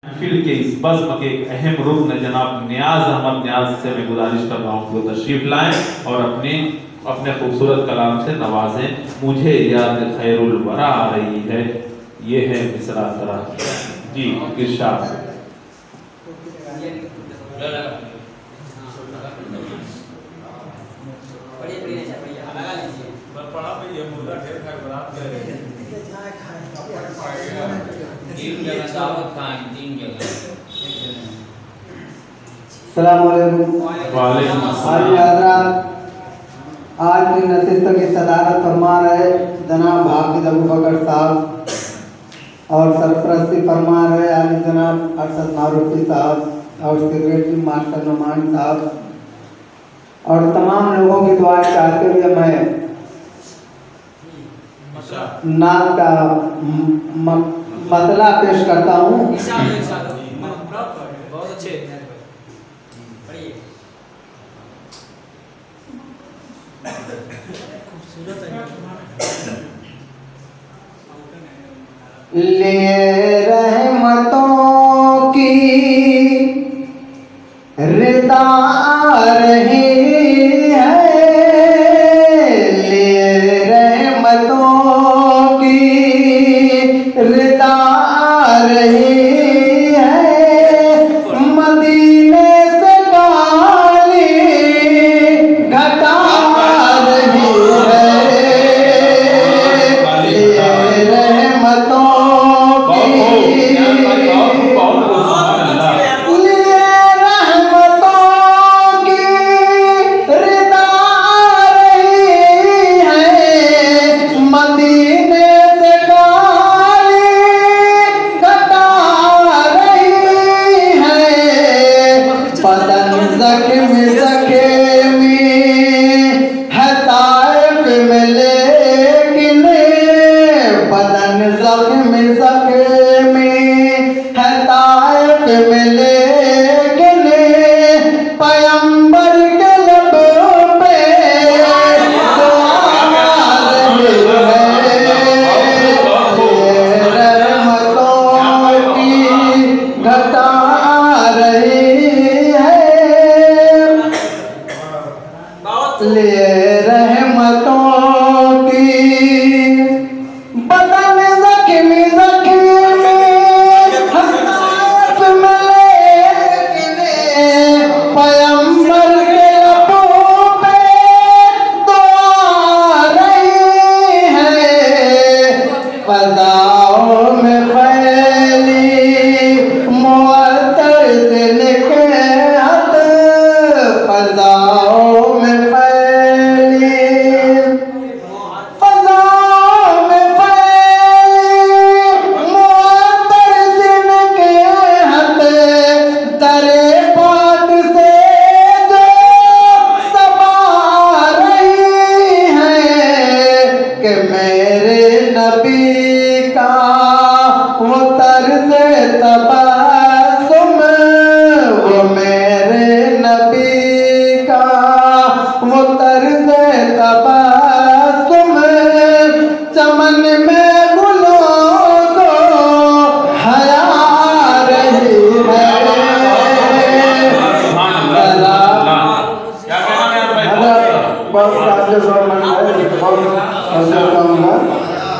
महफिल के इस बज़्म के एक अहम रुकन जनाब नियाज अहमद नियाज से मैं गुजारिश कर रहा हूँ कि वो तशरीफ लाएं और अपने खूबसूरत कलाम से नवाजें। मुझे याद खैरुल वरा आ रही है, ये है मिसरा तरा जी इरशाद। आज की नशिस्त की सदारत फरमा रहे जनाब हाफिज अबू बकर साहब और सरपरस्ती फरमा रहे आली जनाब अरशद मारूफी साहब और सेक्रेटरी मास्टर नुमान साहब और तमाम लोगों की दुआ चाहते हुए मैं नाम का मतला पेश करता हूँ। बहुत अच्छे ले रहमतों की रिदा रही है, ले रहमतों की रिदा रही है, मदीने से काली घटा रही है,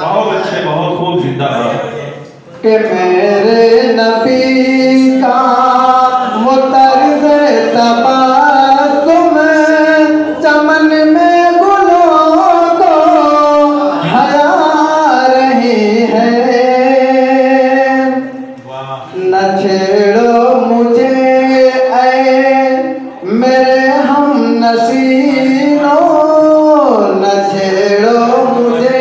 बहुत अच्छे, बहुत खूब जिंदाबाद कि मेरे नबी का वो तर्ज़ तबस्सुम चमन में गुलों को हरा रही है, न छेड़ो मुझे ऐ मेरे हम नसीनों, न छेड़ो मुझे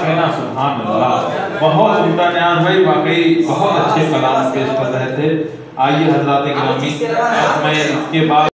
कहना सुभान अल्लाह। बहुत उम्दा न्याज भाई, वाकई बहुत अच्छे कलाम पेश कर रहे थे। आइए हजरात गिरामी, मैं इसके बाद